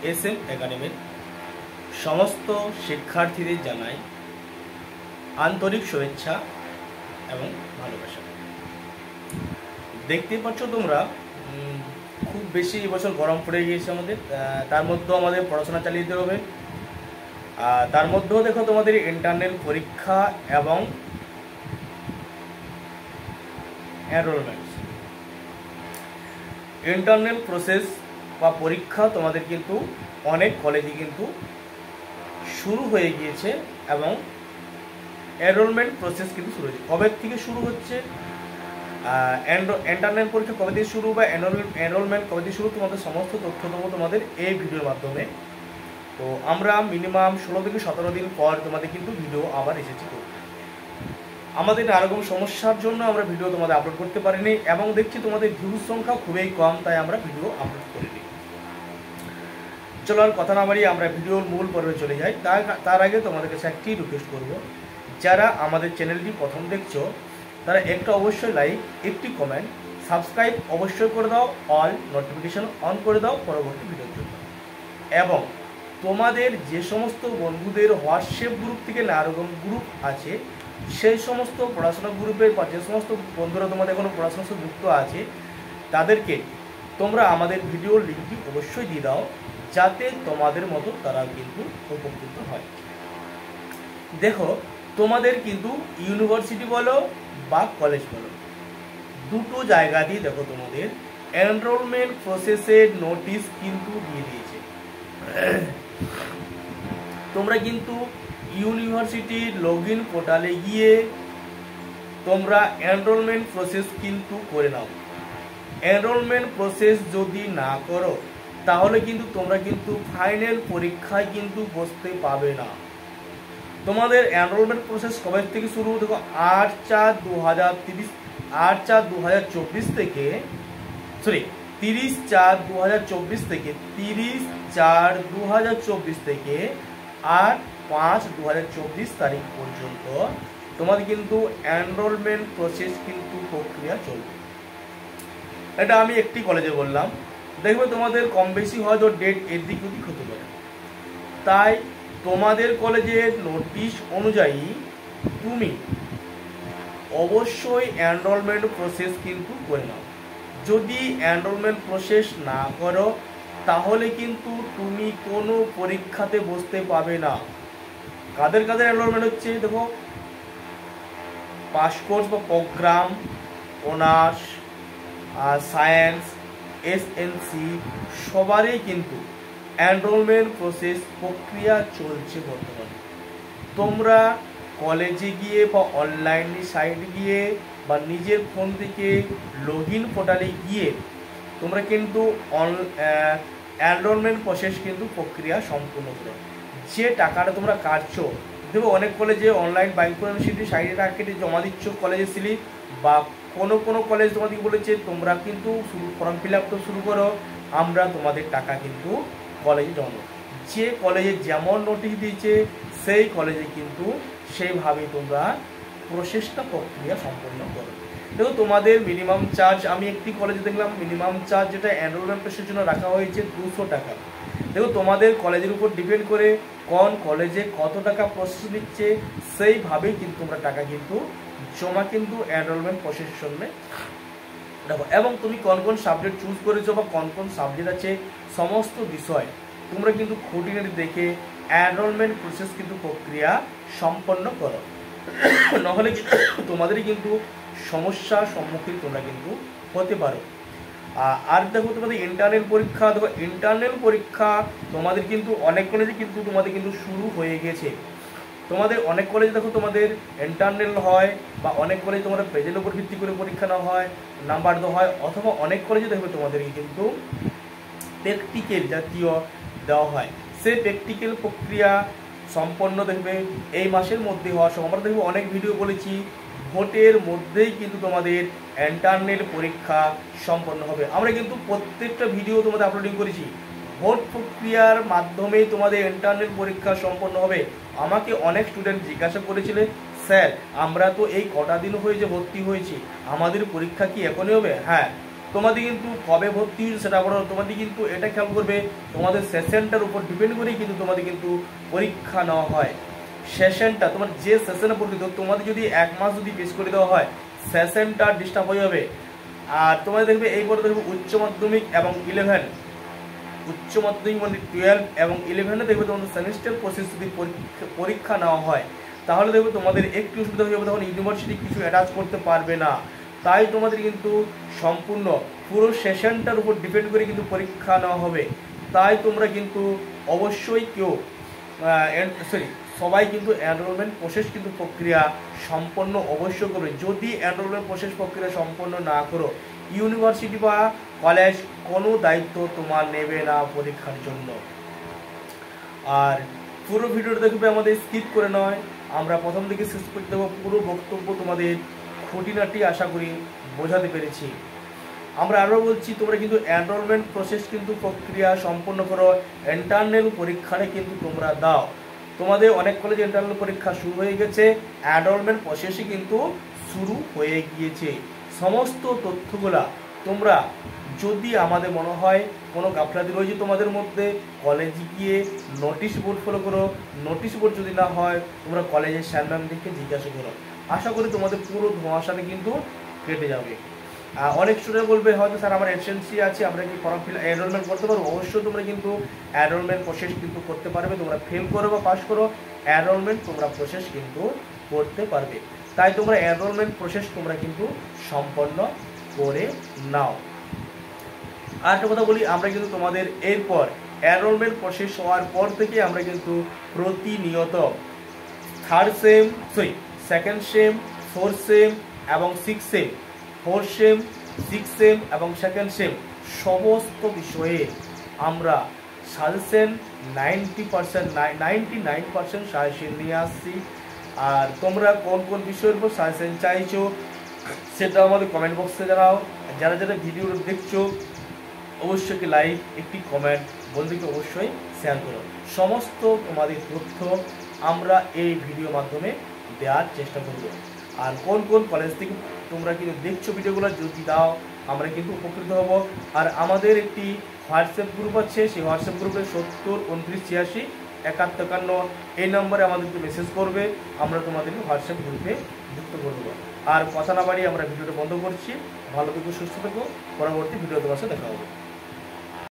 SM একাডেমির সমস্ত শিক্ষার্থীদের জানাই আন্তরিক শুভেচ্ছা এবং ভালোবাসা। দেখতেই পাচ্ছ তোমরা খুব বেশি এবছর গরম পড়ে গিয়েছে আমাদের, তার মধ্যেও আমাদের পড়াশোনা চালিয়ে যেতে হবে। তার মধ্যেও দেখো তোমাদের ইন্টারনাল পরীক্ষা এবং এনরোলমেন্ট, ইন্টারনাল প্রসেস বা পরীক্ষা তোমাদের কিন্তু অনেক কলেজে কিন্তু শুরু হয়ে গিয়েছে এবং এনরোলমেন্ট প্রসেস কিন্তু শুরু হয়েছে। কবে থেকে শুরু হচ্ছে, ইন্টারনাল পরীক্ষা কবে থেকে শুরু বা এনরোলমেন্ট কবে থেকে শুরু, তোমাদের সমস্ত তথ্য দেবো তোমাদের এই ভিডিওর মাধ্যমে। তো আমরা মিনিমাম 16 থেকে 17 দিন পর তোমাদের কিন্তু ভিডিও আবার এসেছি করতে। আমাদের নানারকম সমস্যার জন্য আমরা ভিডিও তোমাদের আপলোড করতে পারিনি এবং দেখছি তোমাদের ভিউজ সংখ্যা খুবই কম, তাই আমরা ভিডিও আপলোড করিনি। চলো আর কথা না বাড়িয়ে আমরা ভিডিওর মূল পর্বে চলে যাই। তার আগে তোমাদের কাছে একটি রিকোয়েস্ট করব, যারা আমাদের চ্যানেলটি প্রথম দেখছো তারা একটা অবশ্যই লাইক, একটি কমেন্ট, সাবস্ক্রাইব অবশ্যই করে দাও, অল নোটিফিকেশন অন করে দাও পরবর্তী ভিডিওর জন্য। এবং তোমাদের যে সমস্ত বন্ধুদের হোয়াটসঅ্যাপ গ্রুপ থেকে নানারকম গ্রুপ আছে, সেই সমস্ত পড়াশোনা গ্রুপের বা যে সমস্ত বন্ধুরা তোমাদের এখনো পড়াশোনার সাথে যুক্ত আছে তাদেরকে তোমরা আমাদের ভিডিওর লিঙ্কটি অবশ্যই দিয়ে দাও, যাতে তোমাদের মতো তারা কিন্তু উপকৃত হয়। দেখো তোমাদের কিন্তু ইউনিভার্সিটি বলো বা কলেজ বলো, দুটো জায়গাতেই দেখো তোমাদের এনরোলমেন্ট প্রসেসের নোটিশ কিন্তু দিয়ে দিয়েছে। তোমরা কিন্তু ইউনিভার্সিটির লগইন পোর্টালে গিয়ে তোমরা এনরোলমেন্ট প্রসেস কিন্তু করে নাও। এনরোলমেন্ট প্রসেস যদি না করো তাহলে কিন্তু তোমরা কিন্তু ফাইনাল পরীক্ষায় কিন্তু বসতে পাবে না। তোমাদের এনরোলমেন্ট প্রসেস কবে থেকে শুরু, দেখো 8/4/2024 থেকে 30/4/2024 থেকে 30/4/2024 থেকে 8/5/2024 তারিখ পর্যন্ত তোমাদের কিন্তু এনরোলমেন্ট প্রসেস কিন্তু প্রক্রিয়া চলবে। এটা আমি একটি কলেজে বললাম, দেখবে তোমাদের কম বেশি হয়তো ডেট এদিক ওদিক হতে পারে। তাই তোমাদের কলেজের নোটিশ অনুযায়ী তুমি অবশ্যই এনরোলমেন্ট প্রসেস কিন্তু করে নাও। যদি এনরোলমেন্ট প্রসেস না করো তাহলে কিন্তু তুমি কোনো পরীক্ষাতে বসতে পাবে না। কাদের কাদের এনরোলমেন্ট হচ্ছে দেখো, পাস কোর্স বা প্রোগ্রাম, অনার্স, সায়েন্স, SNC সবারই কিন্তু এনরোলমেন্ট প্রসেস প্রক্রিয়া চলছে বর্তমানে। তোমরা কলেজে গিয়ে বা অনলাইন সাইটে গিয়ে বা নিজের ফোন থেকে লগইন পোর্টালে গিয়ে তোমরা কিন্তু এনরোলমেন্ট প্রসেস কিন্তু প্রক্রিয়া সম্পূর্ণ করো। যে টাকাটা তোমরা কাটছো, দেখো অনেক কলেজে অনলাইন ব্যাংক ইউনিভার্সিটি সাইডে টাকা কেটে জমা দিচ্ছ কলেজের স্লিপ, বা কোনো কলেজ তোমাদের বলেছে তোমরা কিন্তু ফর্ম ফিল আপ তো শুরু করো, আমরা তোমাদের টাকা কিন্তু কলেজে জমা। যে কলেজে যেমন নোটিশ দিয়েছে সেই কলেজে কিন্তু সেইভাবেই তোমরা প্রসেসটা প্রক্রিয়া সম্পন্ন করো। দেখো তোমাদের মিনিমাম চার্জ, আমি একটি কলেজে দেখলাম মিনিমাম চার্জ যেটা এনরোলমেন্ট প্রসেসের জন্য রাখা হয়েছে 200 টাকা। দেখো তোমাদের কলেজের উপর ডিপেন্ড করে কোন কলেজে কত টাকা প্রসেস নিচ্ছে, সেইভাবেই কিন্তু তোমরা টাকা কিন্তু জমা কিন্তু এনরোলমেন্ট প্রসেসের জন্য দেখো। এবং তুমি কোন কোন সাবজেক্ট চুজ করেছো বা কোন কোন সাবজেক্ট আছে সমস্ত বিষয় তোমরা কিন্তু খুঁটিনাটি দেখে এনরোলমেন্ট প্রসেস কিন্তু প্রক্রিয়া সম্পন্ন করো, নাহলে তোমাদেরই কিন্তু সমস্যার সম্মুখীন তোমরা কিন্তু হতে পারো। আর দেখো তোমাদের ইন্টারনাল পরীক্ষা, দেখো ইন্টারনাল পরীক্ষা তোমাদের কিন্তু অনেক কলেজে কিন্তু তোমাদের কিন্তু শুরু হয়ে গেছে। তোমাদের অনেক কলেজে দেখো তোমাদের ইন্টারনাল হয়, বা অনেক কলেজে তোমাদের প্রেজেন্টের উপর ভিত্তি করে পরীক্ষা নেওয়া হয়, নাম্বার দেওয়া হয়, অথবা অনেক কলেজে দেখবে তোমাদেরকে কিন্তু প্র্যাকটিক্যাল জাতীয় দেওয়া হয়। সেই প্র্যাকটিক্যাল প্রক্রিয়া সম্পন্ন দেখবে এই মাসের মধ্যে হওয়ার সময়। আমরা দেখবে অনেক ভিডিও বলেছি ভোটের মধ্যেই কিন্তু তোমাদের ইন্টারনাল পরীক্ষা সম্পন্ন হবে। আমরা কিন্তু প্রত্যেকটা ভিডিও তোমাদের আপলোডিং করেছি, ভোট প্রক্রিয়ার মাধ্যমেই তোমাদের ইন্টারনাল পরীক্ষা সম্পন্ন হবে। আমাকে অনেক স্টুডেন্ট জিজ্ঞাসা করেছিলেন, স্যার আমরা তো এই কটা দিন হয়েছে ভর্তি হয়েছি, আমাদের পরীক্ষা কি এখনই হবে? হ্যাঁ, তোমাদের কিন্তু কবে ভর্তি হয়েছে সেটা বড়, তোমাদের কিন্তু এটা খেয়াল করবে তোমাদের সেশনটার উপর ডিপেন্ড করেই কিন্তু তোমাদের কিন্তু পরীক্ষা নেওয়া হয়। সেশনটা তোমার যে সেশনে পড়বে, তোমাদের যদি 1 মাস যদি পেশ করে দেওয়া হয় সেশনটা ডিস্টার্ব হয়ে যাবে। আর তোমাদের দেখবে এই পরে দেখবে উচ্চ মাধ্যমিক এবং 11, উচ্চ মাধ্যমিক মানে 12 এবং 11-এ দেখবে তোমাদের সেমিস্টার প্রসেস যদি পরীক্ষা নেওয়া হয় তাহলে দেখবে তোমাদের একটু অসুবিধা হয়ে যাবে, তখন ইউনিভার্সিটি কিছু অ্যাটাচ করতে পারবে না। তাই তোমাদের কিন্তু সম্পূর্ণ পুরো সেশনটার উপর ডিপেন্ড করে কিন্তু পরীক্ষা নেওয়া হবে। তাই তোমরা কিন্তু অবশ্যই সবাই কিন্তু এনরোলমেন্ট প্রসেস কিন্তু প্রক্রিয়া সম্পন্ন অবশ্যই করবে। যদি এনরোলমেন্ট প্রসেস প্রক্রিয়া সম্পন্ন না করো, ইউনিভার্সিটি বা কলেজ কোনো দায়িত্ব তোমার নেবে না পরীক্ষার জন্য। আর পুরো ভিডিওটা দেখবে, আমাদের স্কিপ করে নয়, আমরা প্রথম থেকে শেষ করতে দেবো। পুরো বক্তব্য তোমাদের খুঁটিনাটি আশা করি বোঝাতে পেরেছি। আমরা আরও বলছি, তোমরা কিন্তু এনরোলমেন্ট প্রসেস কিন্তু প্রক্রিয়া সম্পন্ন করো, ইন্টারনাল পরীক্ষাটা কিন্তু তোমরা দাও। তোমাদের অনেক কলেজে ইন্টারনাল পরীক্ষা শুরু হয়ে গেছে, এনরোলমেন্ট প্রসেসই কিন্তু শুরু হয়ে গিয়েছে। সমস্ত তথ্যগুলা তোমরা, যদি আমাদের মনে হয় কোনো গাফলাতি রয়েছে তোমাদের মধ্যে, কলেজে গিয়ে নোটিশ বোর্ড ফলো করো। নোটিশ বোর্ড যদি না হয় তোমরা কলেজের স্যার ম্যামদেরকে জিজ্ঞাসা করো। আশা করি তোমাদের পুরো ধোঁয়াশাটা কিন্তু কেটে যাবে। অনেক স্টুডেন্ট বলবে হয়তো স্যার আমার এসএনসি আছে, আমরা কি ফর্ম ফিল এনরোলমেন্ট করতে পারবো? অবশ্যই তোমরা কিন্তু এনরোলমেন্ট প্রসেস কিন্তু করতে পারবে। তোমরা ফেল করো বা পাস করো, এনরোলমেন্ট তোমরা প্রসেস কিন্তু করতে পারবে। তাই তোমরা এনরোলমেন্ট প্রসেস তোমরা কিন্তু সম্পন্ন করে নাও। আর একটা কথা বলি, আমরা কিন্তু তোমাদের এরপর এনরোলমেন্ট প্রসেস হওয়ার পর থেকে আমরা কিন্তু প্রতিনিয়ত সেকেন্ড সেম, 4th সেম এবং 6th same, 4th same, 6th same এবং সেকেন্ড সেম সমস্ত বিষয়ে আমরা সাজেশন 99% সাজেশন নিয়ে আসছি। আর তোমরা কোন কোন বিষয়ের উপর সাজেশন চাইছো সেটা আমাদের কমেন্ট বক্সে জানাও। যারা যারা ভিডিও দেখছো অবশ্যই লাইক, একটি কমেন্ট, বন্ধুকে অবশ্যই শেয়ার করো। সমস্ত তোমাদের তথ্য আমরা এই ভিডিও মাধ্যমে দেওয়ার চেষ্টা করব। আর কোন কোন কলেজ থেকে তোমরা কিন্তু দেখছো ভিডিওগুলো যদি দাও আমরা কিন্তু উপকৃত হব। আর আমাদের একটি হোয়াটসঅ্যাপ গ্রুপ আছে, সেই হোয়াটসঅ্যাপ গ্রুপে 70 29 86 71 এই নম্বরে আমাদেরকে মেসেজ করবে, আমরা তোমাদেরকে হোয়াটসঅ্যাপ গ্রুপে যুক্ত করে দেবো। আর কথা না বাড়িয়ে আমরা ভিডিওটা বন্ধ করছি। ভালো থেকো, সুস্থ থেকো, পরবর্তী ভিডিও তোমার সাথে দেখা হবে।